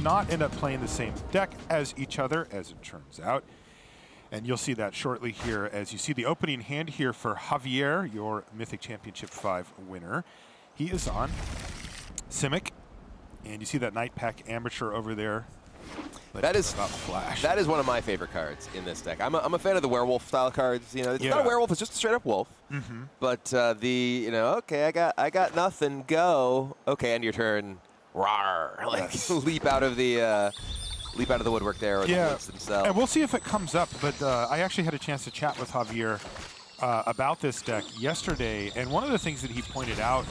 not end up playing the same deck as each other, as it turns out. And you'll see that shortly here as you see the opening hand here for Javier, your Mythic Championship V winner. He is on Simic, and you see that Night Pack Amateur over there. That is Flash. That is one of my favorite cards in this deck. I'm a fan of the werewolf style cards. You know, it's not a werewolf; it's just a straight up wolf. But okay, I got nothing. Go. Okay, end your turn. Rawr! Like leap out of the woodwork there, or the woods themselves. And we'll see if it comes up. But I actually had a chance to chat with Javier about this deck yesterday, and one of the things that he pointed out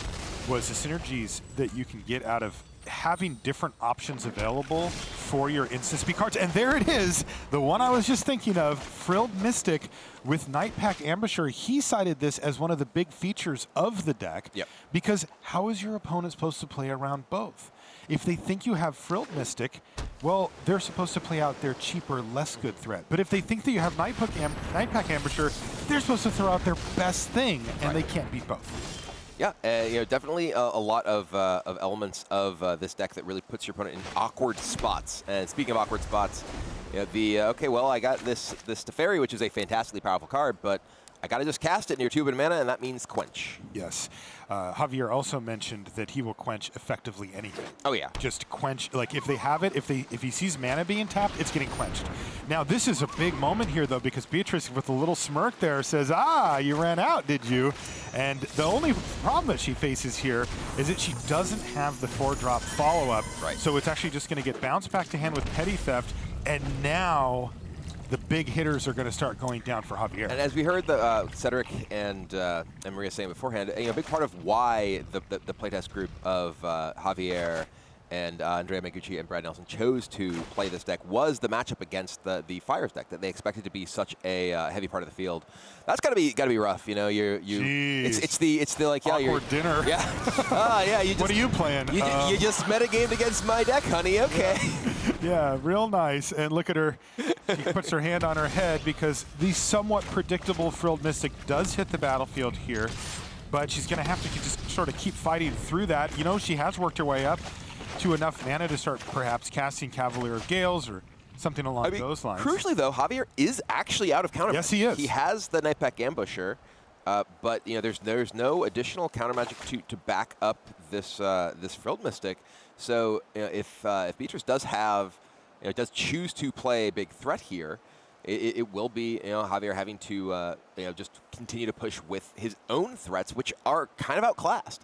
was the synergies that you can get out of having different options available for your instant speed cards. And there it is, the one I was just thinking of, Frilled Mystic with Night Pack Ambusher. He cited this as one of the big features of the deck, because how is your opponent supposed to play around both? If they think you have Frilled Mystic, well, they're supposed to play out their cheaper, less good threat. But if they think that you have Night Pack Ambusher, they're supposed to throw out their best thing, and they can't beat both. Yeah, definitely a lot of elements of this deck that really puts your opponent in awkward spots. And speaking of awkward spots, I got this Teferi, which is a fantastically powerful card, but I got to just cast it near 2 mana, and that means quench. Yes. Javier also mentioned that he will quench effectively anything. Oh, yeah. Just quench. Like, if they have it, if he sees mana being tapped, it's getting quenched. Now, this is a big moment here, though, because Beatriz, with a little smirk there, says, you ran out, did you? And the only problem that she faces here is that she doesn't have the 4-drop follow-up. Right. So it's actually just going to get bounced back to hand with Petty Theft, and now the big hitters are going to start going down for Javier. And as we heard Cedric and Maria saying beforehand, a big part of why the playtest group of Javier and Andrea Mengucci and Brad Nelson chose to play this deck was the matchup against the Fires deck that they expected to be such a heavy part of the field. That's gotta be rough, you know. It's the awkward dinner. Yeah. What are you playing? You just metagamed against my deck, honey. Okay. Yeah, real nice. And look at her. She puts her hand on her head because the somewhat predictable Frilled Mystic does hit the battlefield here, but she's going to have to just sort of keep fighting through that. You know, she has worked her way up to enough mana to start perhaps casting Cavalier of Gales or something along those lines. Crucially, though, Javier is actually out of counter magic. Yes, he is. He has the Night Pack Ambusher, but there's no additional counter magic to back up this Frilled Mystic. So if Beatriz does does choose to play a big threat here, it will be Javier having to just continue to push with his own threats, which are kind of outclassed.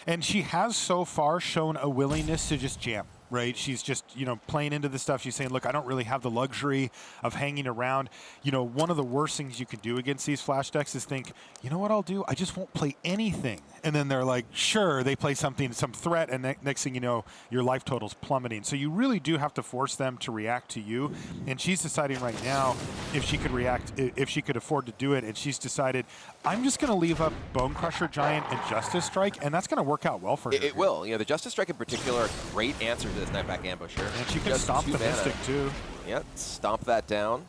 And she has so far shown a willingness to just jam. Right, she's just playing into the stuff. She's saying, "Look, I don't really have the luxury of hanging around." One of the worst things you can do against these flash decks is think, "You know what I'll do? I just won't play anything." And then they're like, "Sure," they play some threat, and next thing you know, your life total's plummeting. So you really do have to force them to react to you. And she's deciding right now if she could react, if she could afford to do it. And she's decided, "I'm just going to leave up Bone Crusher Giant and Justice Strike, and that's going to work out well for her." It will. The Justice Strike in particular, a great answer to this Night Pack Ambusher. And she can stomp the Mystic too. Yeah, stomp that down.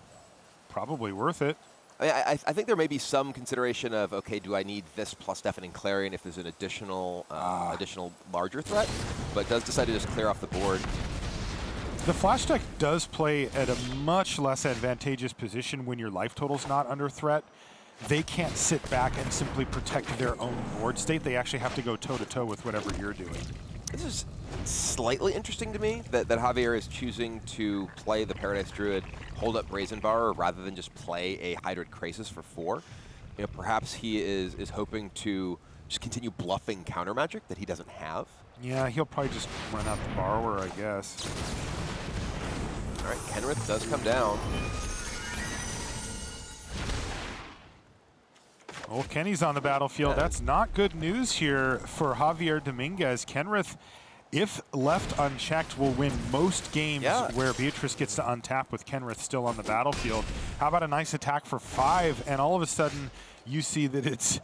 Probably worth it. I think there may be some consideration of, okay, do I need this plus Deafening Clarion if there's an additional larger threat? But does decide to just clear off the board. The Flash deck does play at a much less advantageous position when your life total's not under threat. They can't sit back and simply protect their own board state. They actually have to go toe-to-toe with whatever you're doing. This is slightly interesting to me that Javier is choosing to play the Paradise Druid, hold up Brazen Bar rather than just play a Hydroid Krasis for 4. Perhaps he is hoping to just continue bluffing counter magic that he doesn't have. Yeah, he'll probably just run out the Borrower, I guess. All right, Kenrith does come down. Oh, Kenny's on the battlefield. That's not good news here for Javier Dominguez. Kenrith, if left unchecked, will win most games where Beatriz gets to untap with Kenrith still on the battlefield. How about a nice attack for 5, and all of a sudden you see that it's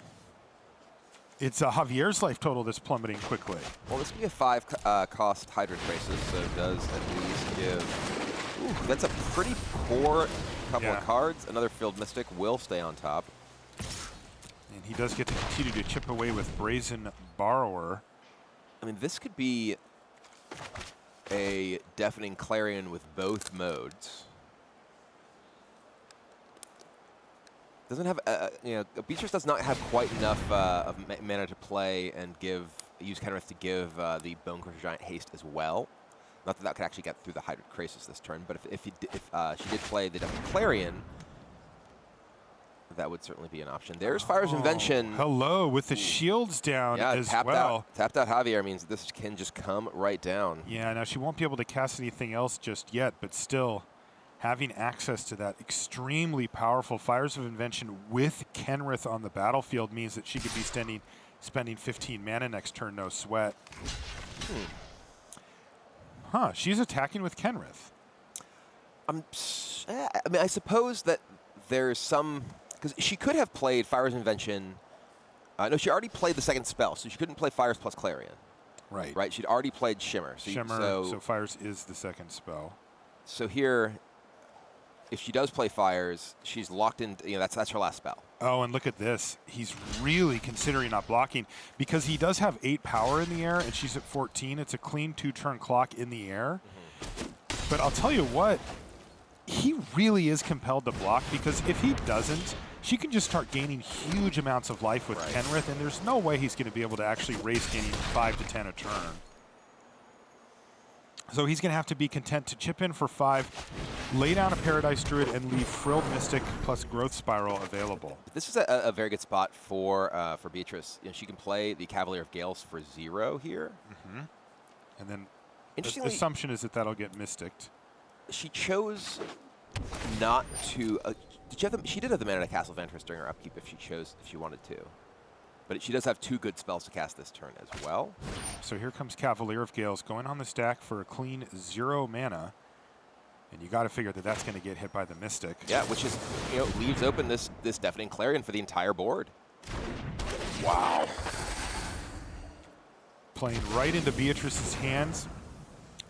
Javier's life total that's plummeting quickly. Well, this could be a 5 cost Hydroid Krasis, so it does at least give... Ooh, that's a pretty poor couple of cards. Another Frilled Mystic will stay on top. And he does get to continue to chip away with Brazen Borrower. I mean, this could be a Deafening Clarion with both modes. Doesn't have, Beatrice does not have quite enough of mana to play and use Kenrith to give the Bonecrusher Giant haste as well. Not that that could actually get through the Hydroid Krasis this turn, but if she did play the Deafening Clarion, that would certainly be an option. There's Fire's Invention. Hello, with the shields down as well. Tapped out Javier means that this can just come right down. Yeah, now she won't be able to cast anything else just yet, but still having access to that extremely powerful Fires of Invention with Kenrith on the battlefield means that she could be spending 15 mana next turn, no sweat. Huh, she's attacking with Kenrith. I mean, I suppose that there's some... Because she could have played Fire's Invention. No, she already played the second spell, so she couldn't play Fires plus Clarion. Right. Right, she'd already played Shimmer. So Fires is the second spell. So here, if she does play Fires, she's locked in, that's her last spell. Oh, and look at this. He's really considering not blocking because he does have 8 power in the air, and she's at 14. It's a clean 2-turn clock in the air. But I'll tell you what, he really is compelled to block because if he doesn't, she can just start gaining huge amounts of life with Kenrith, and there's no way he's going to be able to actually race gaining 5 to 10 a turn. So he's going to have to be content to chip in for 5, lay down a Paradise Druid, and leave Frilled Mystic plus Growth Spiral available. This is a very good spot for Beatrice. She can play the Cavalier of Gales for 0 here. And then the assumption is that that'll get mysticked. She chose not to. She did have the mana to Castle Ventress during her upkeep if she wanted to. But she does have 2 good spells to cast this turn as well. So here comes Cavalier of Gales going on the stack for a clean 0 mana. And you got to figure that that's going to get hit by the Mystic. Yeah, which is, leaves open this Deafening Clarion for the entire board. Wow. Playing right into Beatrice's hands.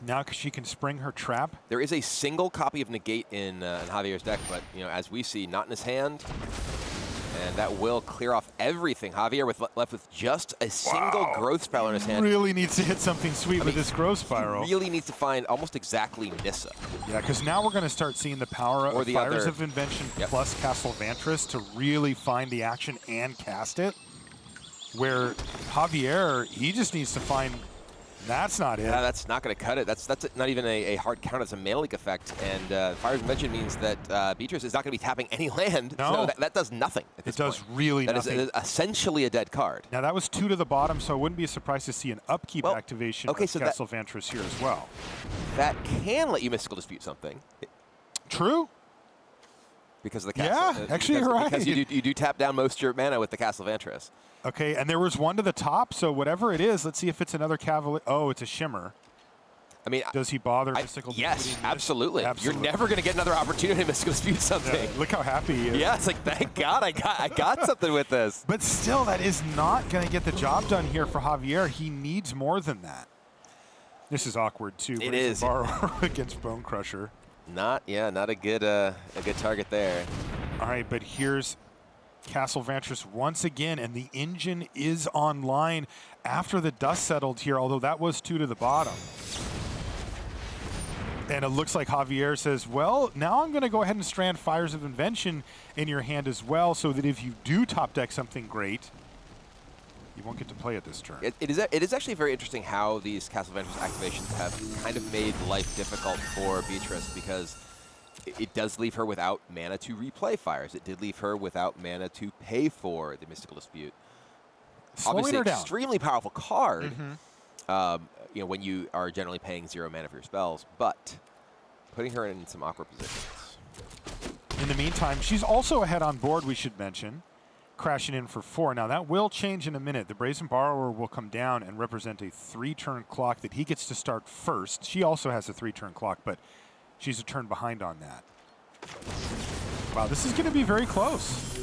Now she can spring her trap. There is a single copy of Negate in Javier's deck, but as we see, not in his hand. And that will clear off everything. Javier left with just a single Growth Spiral in his hand. Really needs to hit something sweet with this Growth Spiral. He really needs to find almost exactly Nissa. Yeah, because now we're going to start seeing the power of Fires of Invention plus Castle Ventress to really find the action and cast it. Where Javier, he just needs to find... That's not it. Yeah, that's not going to cut it. That's not even a hard count. It's a mana leak effect. And Fire's Invention means that Beatrice is not going to be tapping any land. No. So that does nothing at this point. It does really nothing. That is essentially a dead card. Now, that was 2 to the bottom, so I wouldn't be surprised to see an upkeep activation of Castle Ventress here as well. That can let you Mystical Dispute something. True. Because of the castle. Yeah, actually, you're right. Because you do tap down most of your mana with the Castle Ventress. Okay, and there was 1 to the top, so whatever it is, let's see if it's another Cavalier. Oh, it's a Shimmer. I mean, does he bother Mystical Disputing? Yes, absolutely. You're never going to get another opportunity to Mystical Dispute something. Yeah, look how happy he is. Yeah, it's like, thank God I got something with this. But still, that is not going to get the job done here for Javier. He needs more than that. This is awkward, too. It is. Borrower against Bonecrusher. Not a good target there. All right, but here's Castle Ventress once again, and the engine is online after the dust settled here, although that was 2 to the bottom. And it looks like Javier says, well, now I'm going to go ahead and strand Fires of Invention in your hand as well, so that if you do top deck something great, you won't get to play it this turn. It is actually very interesting how these Castle Ventress activations have kind of made life difficult for Beatrice, because it does leave her without mana to replay Fires. It did leave her without mana to pay for the Mystical Dispute. Obviously, extremely powerful card. When you are generally paying 0 mana for your spells, but putting her in some awkward positions. In the meantime, she's also ahead on board, we should mention, crashing in for 4. Now, that will change in a minute. The Brazen Borrower will come down and represent a 3-turn clock that he gets to start first. She also has a 3-turn clock, but she's a turn behind on that. Wow, this is going to be very close.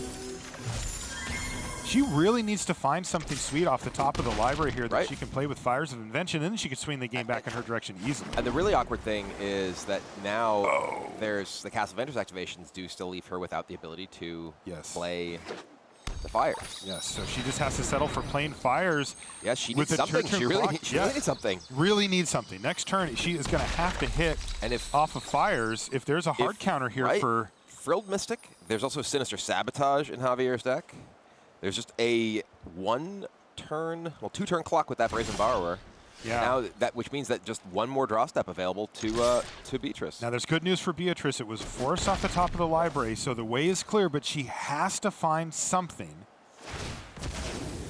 She really needs to find something sweet off the top of the library here that she can play with Fires of Invention, and then she can swing the game back in her direction easily. And the really awkward thing is that now there's the Castle Ventress activations do still leave her without the ability to play the Fires. Yes, so she just has to settle for plain Fires. Yeah, she with needs something. She really clock. needs something. Really needs something. Next turn, she is going to have to hit and if, off of Fires. If there's a hard counter here for... Frilled Mystic, there's also Sinister Sabotage in Javier's deck. There's just a 2-turn clock with that Brazen Borrower. Yeah. Now which means that just one more draw step available to Beatriz. Now there's good news for Beatriz. It was forced off the top of the library, so the way is clear, but she has to find something.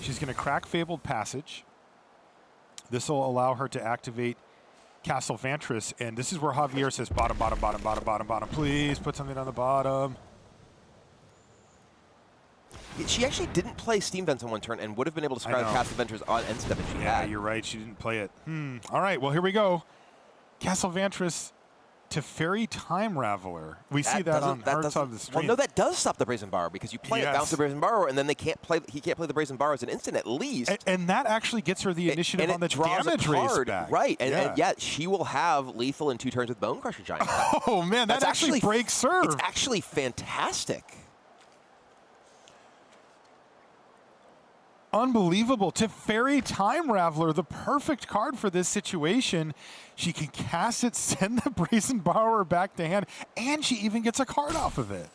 She's going to crack Fabled Passage. This will allow her to activate Castle Vantris, and this is where Javier says bottom, bottom, bottom, bottom, bottom, bottom. Please put something on the bottom. She actually didn't play Steam Vents on one turn and would have been able to scry Castle Ventures on end step if she had. Yeah, you're right. She didn't play it. All right, well, here we go. Castle Vantris to Fairy Time Raveler. We see that on Hearts of the Stream. Well, no, that does stop the Brazen Borrower because you play it, bounce the Brazen Borrower, and then he can't play the Brazen Borrower as an instant at least. And that actually gets her the initiative on the damage raise back. Right, and yet she will have lethal in 2 turns with Bone Crusher Giant. Oh, man, that actually breaks serve. It's actually fantastic. Unbelievable. To Fairy Time Raveler, the perfect card for this situation. She can cast it, send the Brazen Borrower back to hand, and she even gets a card off of it.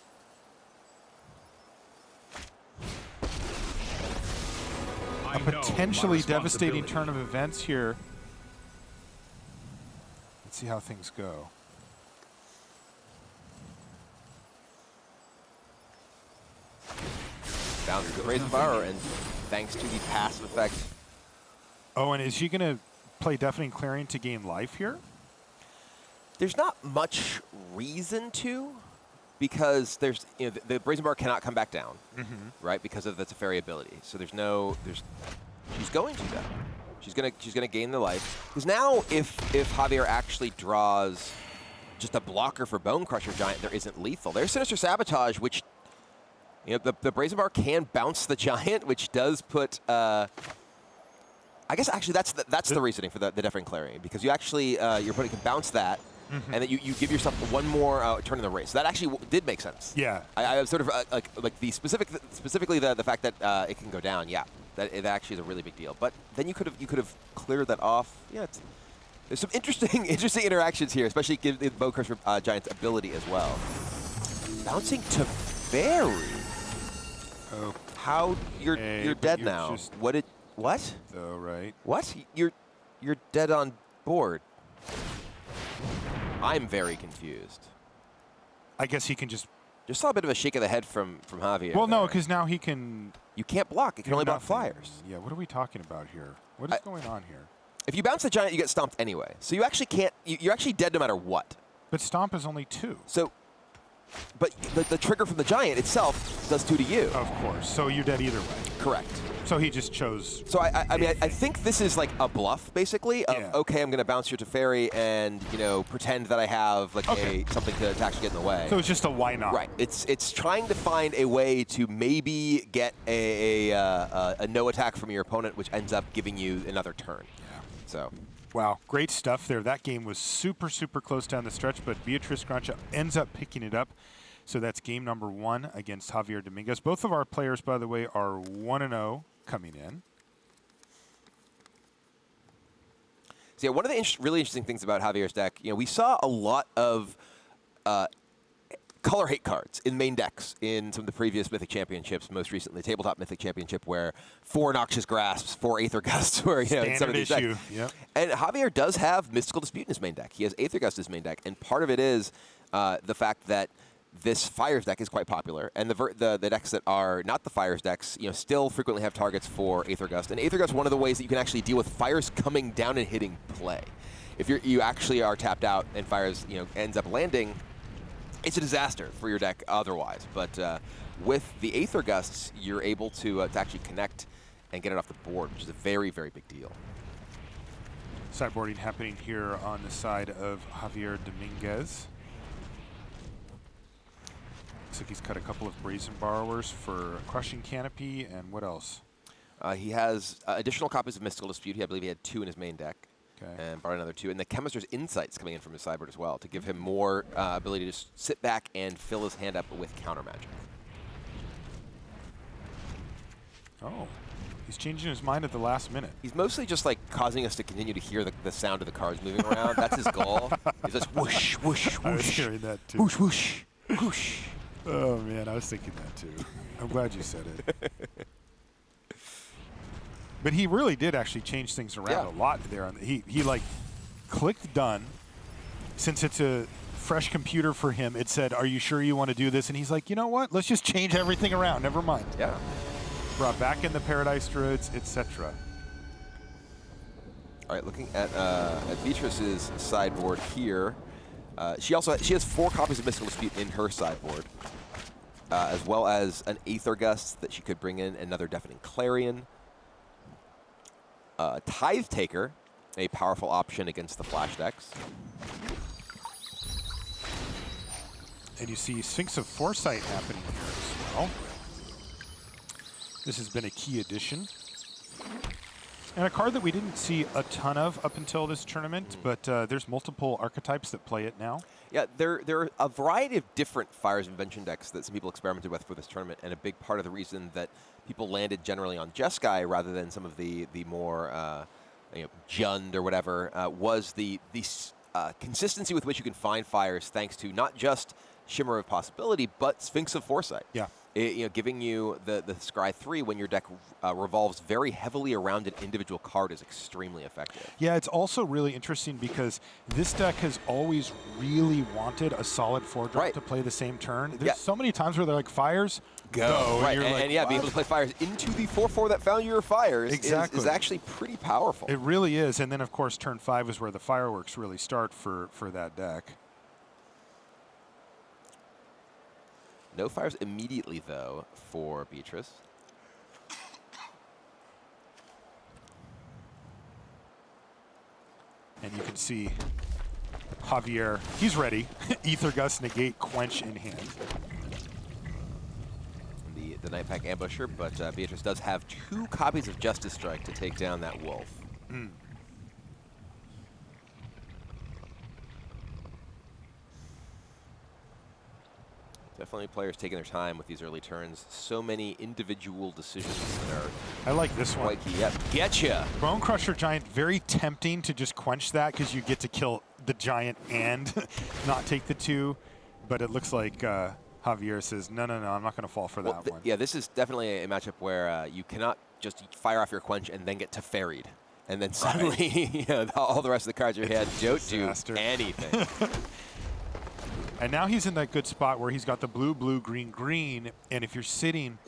A potentially devastating turn of events here. Let's see how things go. Down to the Brazen Borrower, and thanks to the passive effect. Oh, and is she going to play Deafening Clarion to gain life here? There's not much reason to, because there's the Brazen Borrower cannot come back down, right? Because of the Teferi ability. So she's going to though. She's gonna gain the life. Because now if Javier actually draws just a blocker for Bone Crusher Giant, there isn't lethal. There's Sinister Sabotage, which the Brazen Borrower can bounce the Giant, which does put. I guess actually that's the reasoning for the Deafening Clarion, because you actually your opponent can bounce that, and then you give yourself one more turn in the race. So that actually did make sense. Yeah. I sort of like the specifically the fact that it can go down. Yeah, that it actually is a really big deal. But then you could have cleared that off. Yeah, there's some interesting interactions here, especially given the Bone Crusher Giant's ability as well. Bouncing to Fairy. Oh. How you're dead now? What? So right. What? You're dead on board. I'm very confused. I guess he can just saw a bit of a shake of the head from Javier. Well, no, because now he can. You can't block. It can only block flyers. Yeah. What are we talking about here? What is going on here? If you bounce the Giant, you get stomped anyway. So you actually can't. You're actually dead no matter what. But stomp is only 2. So. But the trigger from the Giant itself does 2 to you. Of course. So you're dead either way. Correct. So he just chose. So I mean, I think this is like a bluff, basically. Of okay, I'm going to bounce your Teferi and pretend that I have like something to actually get in the way. So it's just a why not? Right. It's trying to find a way to maybe get a no attack from your opponent, which ends up giving you another turn. Yeah. So. Wow, great stuff there. That game was super, super close down the stretch, but Beatriz Grancha ends up picking it up. So that's game number 1 against Javier Dominguez. Both of our players, by the way, are 1-0 coming in. So yeah, one of the really interesting things about Javier's deck, we saw a lot of color hate cards in main decks in some of the previous Mythic Championships, most recently Tabletop Mythic Championship, where 4 Noxious Grasps, 4 Aether Gusts, where in some of these decks. Yep. And Javier does have Mystical Dispute in his main deck. He has Aether Gust in his main deck, and part of it is the fact that this Fires deck is quite popular, and the decks that are not the Fires decks, still frequently have targets for Aether Gust. And Aether Gust is one of the ways that you can actually deal with Fires coming down and hitting play. If you actually are tapped out and Fires ends up landing, it's a disaster for your deck otherwise. But with the Aether Gusts, you're able to actually connect and get it off the board, which is a very, very big deal. Sideboarding happening here on the side of Javier Dominguez. Looks like he's cut a couple of Brazen Borrowers for Crushing Canopy, and what else? He has additional copies of Mystical Dispute. I believe he had 2 in his main deck. Okay. And brought another 2. And the Chemist's Insights coming in from his sideboard as well to give him more ability to sit back and fill his hand up with counter magic. Oh, he's changing his mind at the last minute. He's mostly just like causing us to continue to hear the sound of the cards moving around. That's his goal. He's just whoosh, whoosh, whoosh. I was hearing that too. Whoosh, whoosh, whoosh. Oh man, I was thinking that too. I'm glad you said it. But he really did actually change things around a lot there. He like clicked done. Since it's a fresh computer for him, it said, "Are you sure you want to do this?" And he's like, "You know what? Let's just change everything around. Never mind." Yeah. Brought back in the Paradise Druids, etc. All right, looking at Beatrice's sideboard here. She has 4 copies of Mystical Dispute in her sideboard, as well as an Aether Gust that she could bring in, another Deafening Clarion, Tithe Taker, a powerful option against the Flash decks. And you see Sphinx of Foresight happening here as well. This has been a key addition. And a card that we didn't see a ton of up until this tournament, but there's multiple archetypes that play it now. Yeah, there are a variety of different Fires of Invention decks that some people experimented with for this tournament, and a big part of the reason that people landed generally on Jeskai rather than some of the more Jund or whatever was the consistency with which you can find Fires, thanks to not just Shimmer of Possibility, but Sphinx of Foresight. Yeah. Giving you the Scry 3 when your deck revolves very heavily around an individual card is extremely effective. Yeah, it's also really interesting because this deck has always really wanted a solid 4-drop to play the same turn. There's so many times where they're like, Fires, go. Right, and being able to play Fires into the 4/4 that found your Fires is actually pretty powerful. It really is. And then, of course, turn 5 is where the fireworks really start for that deck. No Fires immediately, though, for Beatrice. And you can see Javier, he's ready. Aether Gust, Negate, Quench in hand. The Night Pack Ambusher, but Beatrice does have 2 copies of Justice Strike to take down that Wolf. Definitely players taking their time with these early turns. So many individual decisions that are I like this one. quite key. Yep, getcha! Bone Crusher Giant, very tempting to just quench that because you get to kill the Giant and not take the 2. But it looks like Javier says, no, I'm not going to fall for that one. Yeah, this is definitely a matchup where you cannot just fire off your quench and then get Teferi'd. And then suddenly, all the rest of the cards in your hand don't do anything. And now he's in that good spot where he's got the blue, blue, green, green. And if you're sitting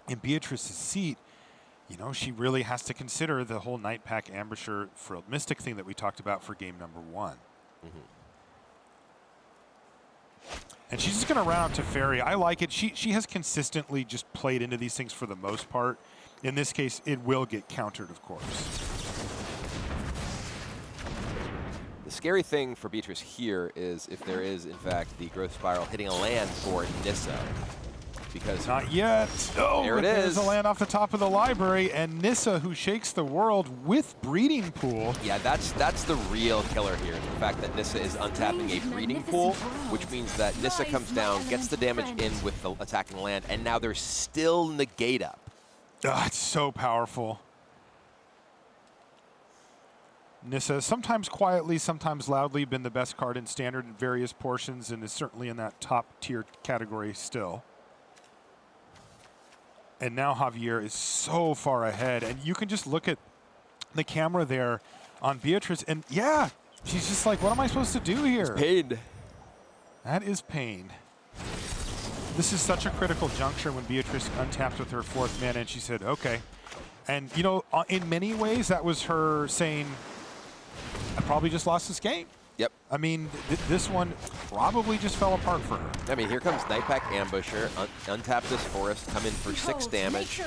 in Beatrice's seat, she really has to consider the whole Night Pack Ambusher Frilled Mystic thing that we talked about for game number 1. And she's just going to round out Teferi. I like it. She has consistently just played into these things for the most part. In this case, it will get countered, of course. The scary thing for Beatrice here is if there is, in fact, the Growth Spiral hitting a land for Nissa. Because not yet. Oh, there it is. There's a land off the top of the library, and Nissa, who shakes the world with Breeding Pool. Yeah, that's the real killer here. The fact that Nissa is untapping a Breeding Pool, which means that Nissa comes down, gets the damage in with the attacking land, and now there's still Negate up. Oh, it's so powerful. Nissa, sometimes quietly, sometimes loudly, been the best card in Standard in various portions, and is certainly in that top tier category still. And now Javier is so far ahead, and you can just look at the camera there on Beatrice, and yeah, she's just like, what am I supposed to do here? It's pain. That is pain. This is such a critical juncture when Beatrice untapped with her 4th mana, and she said, okay. And, in many ways, that was her saying, I probably just lost this game. Yep. I mean, this one probably just fell apart for her. I mean, here comes Night Pack Ambusher, untap this forest, come in for 6 damage.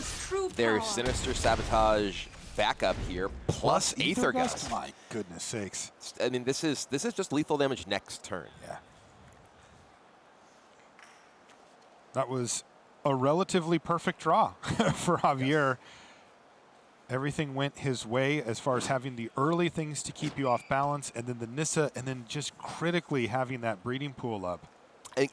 There's Sinister Sabotage backup here, plus Aether Gust. My goodness sakes. I mean, this is just lethal damage next turn. Yeah. That was a relatively perfect draw for Javier. Everything went his way as far as having the early things to keep you off balance, and then the Nissa, and then just critically having that Breeding Pool up.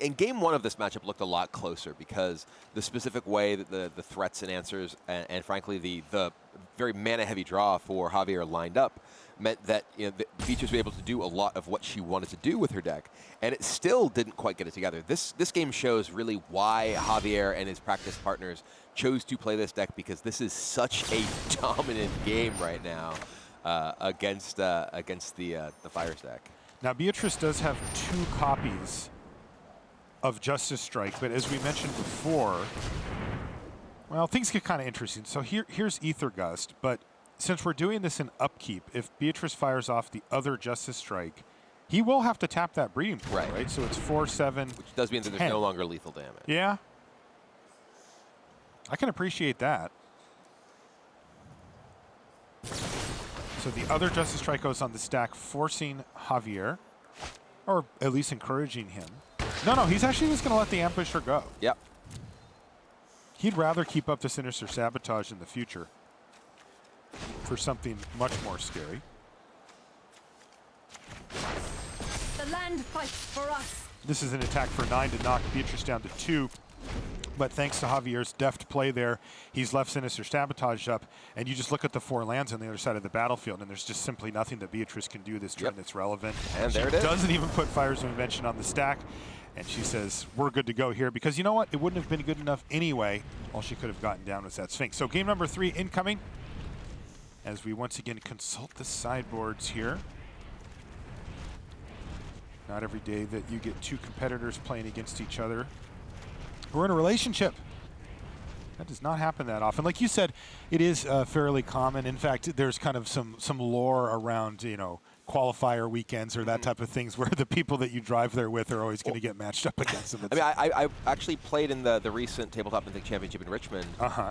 and game one of this matchup looked a lot closer because the specific way that the threats and answers and frankly the very mana-heavy draw for Javier lined up meant that Beatriz was able to do a lot of what she wanted to do with her deck, and it still didn't quite get it together. This game shows really why Javier and his practice partners chose to play this deck, because this is such a dominant game right now against the Fires deck. Now, Beatriz does have 2 copies of Justice Strike, but as we mentioned before, well, things get kind of interesting. So here's Ether Gust, but since we're doing this in upkeep, if Beatriz fires off the other Justice Strike, he will have to tap that breeding pool, right? So it's 4, 7, which does mean that there's no longer lethal damage. Yeah. I can appreciate that. So the other Justice Strike goes on the stack, forcing Javier, or at least encouraging him. No, he's actually just going to let the Ambusher go. Yep. He'd rather keep up the Sinister Sabotage in the future for something much more scary. The land fights for us. This is an attack for 9 to knock Beatriz down to 2. But thanks to Javier's deft play there, he's left Sinister Sabotage up, and you just look at the 4 lands on the other side of the battlefield, and there's just simply nothing that Beatriz can do this turn that's relevant. And she there it is. Doesn't even put Fires of Invention on the stack, and she says, we're good to go here, because you know what? It wouldn't have been good enough anyway. All she could have gotten down was that Sphinx. So game number 3 incoming, as we once again consult the sideboards here. Not every day that you get 2 competitors playing against each other. We're in a relationship. That does not happen that often. Like you said, it is fairly common. In fact, there's kind of some lore around, qualifier weekends or that type of things where the people that you drive there with are always going to get matched up against them. I mean, I actually played in the recent Tabletop Mythic Championship in Richmond,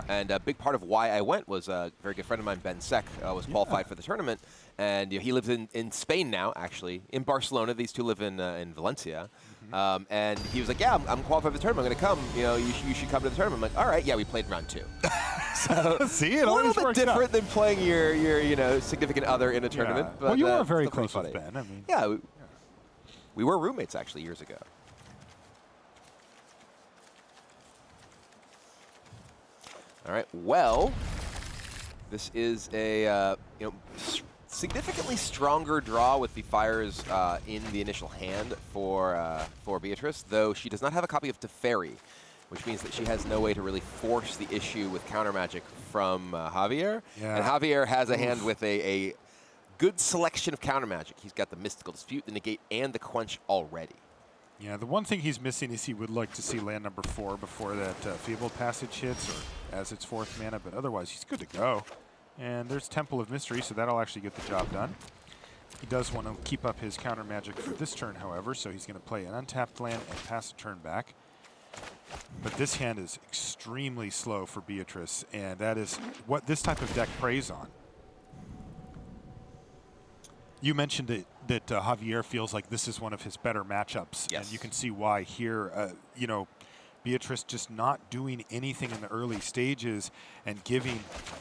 and a big part of why I went was a very good friend of mine, Ben Sek, was qualified for the tournament, and he lives in Spain now, actually, in Barcelona. These two live in Valencia. And he was like, yeah, I'm qualified for the tournament. I'm going to come. You should come to the tournament. I'm like, all right, yeah, we played round 2. So see, it a always little bit works different out. than playing your significant other in a tournament. Yeah. But, well, you were very still pretty close with funny. Ben. I mean, Yeah, we were roommates actually years ago. All right. Well, this is a significantly stronger draw with the Fires in the initial hand for Beatriz, though she does not have a copy of Teferi, which means that she has no way to really force the issue with counter magic from Javier. Yeah. And Javier has a hand with a good selection of counter magic. He's got the Mystical Dispute, the Negate, and the Quench already. Yeah, the one thing he's missing is he would like to see land number 4 before that Feeble Passage hits, or as its 4th mana, but otherwise he's good to go. And there's Temple of Mystery, so that'll actually get the job done. He does want to keep up his counter magic for this turn, however, so he's going to play an untapped land and pass a turn back. But this hand is extremely slow for Beatriz, and that is what this type of deck preys on. You mentioned that Javier feels like this is one of his better matchups, Yes. and you can see why here. Beatriz just not doing anything in the early stages and giving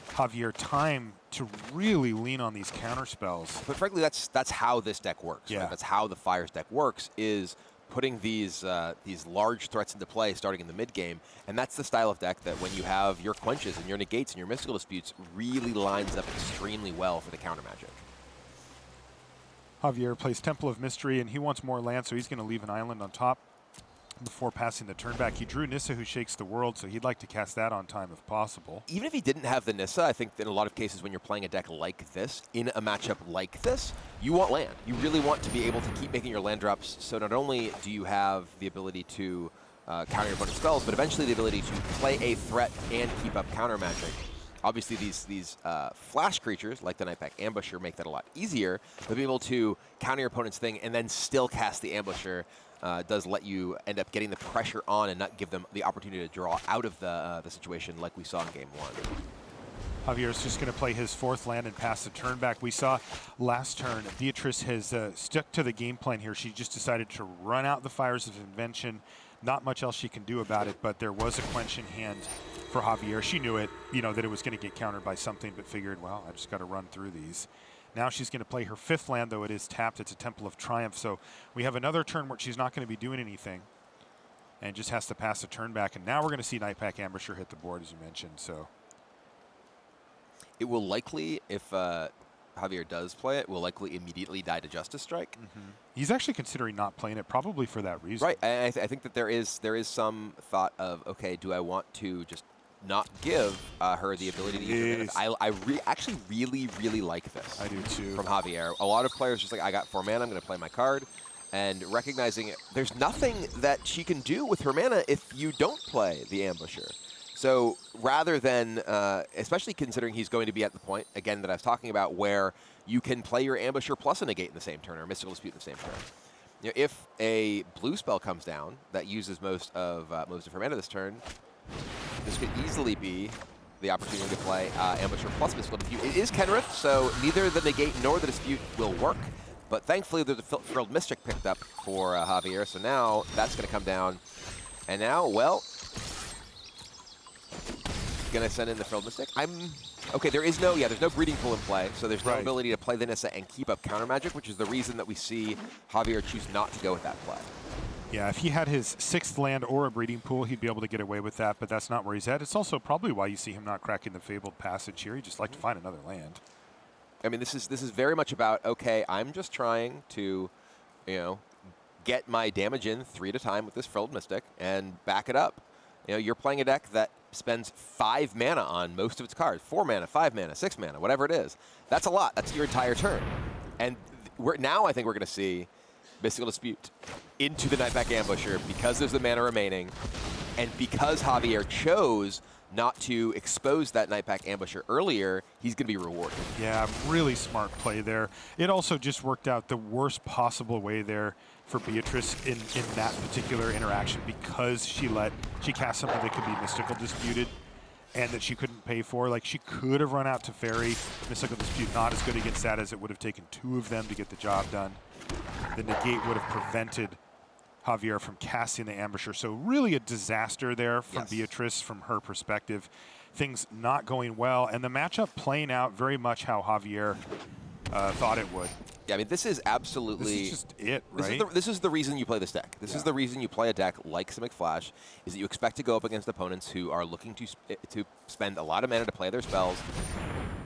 Javier time to really lean on these counter spells. But frankly, that's how this deck works. Yeah. Right? That's how the Fires deck works, is putting these large threats into play starting in the mid game, and that's the style of deck that when you have your Quenches and your Negates and your Mystical Disputes really lines up extremely well for the counter magic. Javier plays Temple of Mystery, and he wants more land, so he's going to leave an island on top before passing the turn back. He drew Nissa, who shakes the world, so he'd like to cast that on time if possible. Even if he didn't have the Nissa, I think that in a lot of cases when you're playing a deck like this, in a matchup like this, you want land. You really want to be able to keep making your land drops, so not only do you have the ability to counter your opponent's spells, but eventually the ability to play a threat and keep up counter magic. Obviously, these flash creatures, like the Nightpack Ambusher, make that a lot easier, but being able to counter your opponent's thing and then still cast the Ambusher does let you end up getting the pressure on and not give them the opportunity to draw out of the situation like we saw in Game 1. Javier's just going to play his 4th land and pass the turn back. We saw last turn, Beatriz has stuck to the game plan here. She just decided to run out the Fires of Invention. Not much else she can do about it, but there was a Quench in hand for Javier. She knew it, that it was going to get countered by something, but figured, well, I just got to run through these. Now she's going to play her 5th land, though it is tapped. It's a Temple of Triumph, so we have another turn where she's not going to be doing anything. and just has to pass the turn back. And now we're going to see Nightpack Ambusher hit the board, as you mentioned. So it will likely, if Javier does play it, will likely immediately die to Justice Strike. He's actually considering not playing it, probably for that reason. Right. I think that there is some thought of, okay, do I want to just not give her the ability to use her mana? I actually really like this. I do too. From Javier. A lot of players just like, I got 4 mana, I'm going to play my card. And recognizing there's nothing that she can do with her mana if you don't play the Ambusher. So rather than, especially considering he's going to be at the point, again, that I was talking about, where you can play your Ambusher plus a Negate in the same turn, or Mystical Dispute in the same turn. You know, if a blue spell comes down that uses most of her mana this turn, this could easily be the opportunity to play Ambusher plus Mystical Dispute. It is Kenrith, so neither the Negate nor the Dispute will work. But thankfully, there's a Frilled Mystic picked up for Javier, so now that's going to come down. And now, well, going to send in the Frilled Mystic. Okay, there's no Breeding Pool in play, so there's no ability to play the Nissa and keep up counter magic, which is the reason that we see Javier choose not to go with that play. Yeah, if he had his 6th land or a Breeding Pool, he'd be able to get away with that, but that's not where he's at. It's also probably why you see him not cracking the Fabled Passage here. He'd just like to find another land. I mean, this is very much about, okay, I'm just trying to, get my damage in 3 at a time with this Frilled Mystic and back it up. You're playing a deck that spends 5 mana on most of its cards. 4 mana, 5 mana, 6 mana, whatever it is. That's a lot. That's your entire turn. And now I think we're going to see Mystical Dispute into the Nightpack Ambusher because there's the mana remaining, and because Javier chose not to expose that Nightpack Ambusher earlier, he's going to be rewarded. Yeah, really smart play there. It also just worked out the worst possible way there for Beatriz in that particular interaction, because she cast something that could be Mystical Disputed and that she couldn't pay for. Like, she could have run out to Fairy. Mystical Dispute not as good against that, as it would have taken 2 of them to get the job done. The Negate would have prevented Javier from casting the Ambusher. So really a disaster there from Beatriz from her perspective. Things not going well, and the matchup playing out very much how Javier thought it would. Yeah, I mean, this is absolutely... This is just it, right? This is the reason you play this deck. This is the reason you play a deck like Simic Flash, is that you expect to go up against opponents who are looking to spend a lot of mana to play their spells.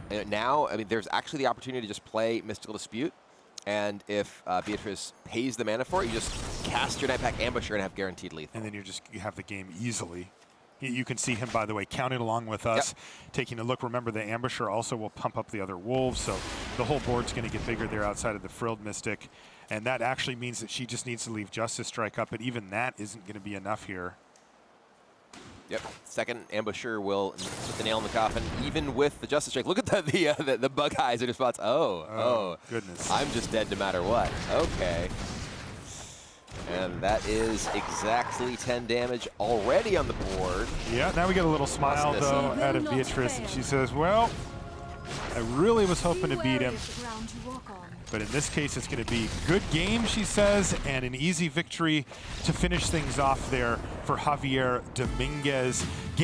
And now, I mean, there's actually the opportunity to just play Mystical Dispute, and if Beatriz pays the mana for it, you just cast your Nightpack Ambusher and have guaranteed lethal. And then you have the game easily. You can see him, by the way, counting along with us, taking a look. Remember, the Ambusher also will pump up the other wolves, so the whole board's going to get bigger there outside of the Frilled Mystic. And that actually means that she just needs to leave Justice Strike up, but even that isn't going to be enough here. Yep, second Ambusher will put the nail in the coffin, even with the Justice Strike. Look at the bug eyes in response. Oh, goodness. I'm just dead no matter what. Okay. And that is exactly 10 damage already on the board. Yeah, now we get a little smile, though, out of Beatriz, and she says, well, I really was hoping to beat him. But in this case, it's going to be good game, she says, and an easy victory to finish things off there for Javier Dominguez.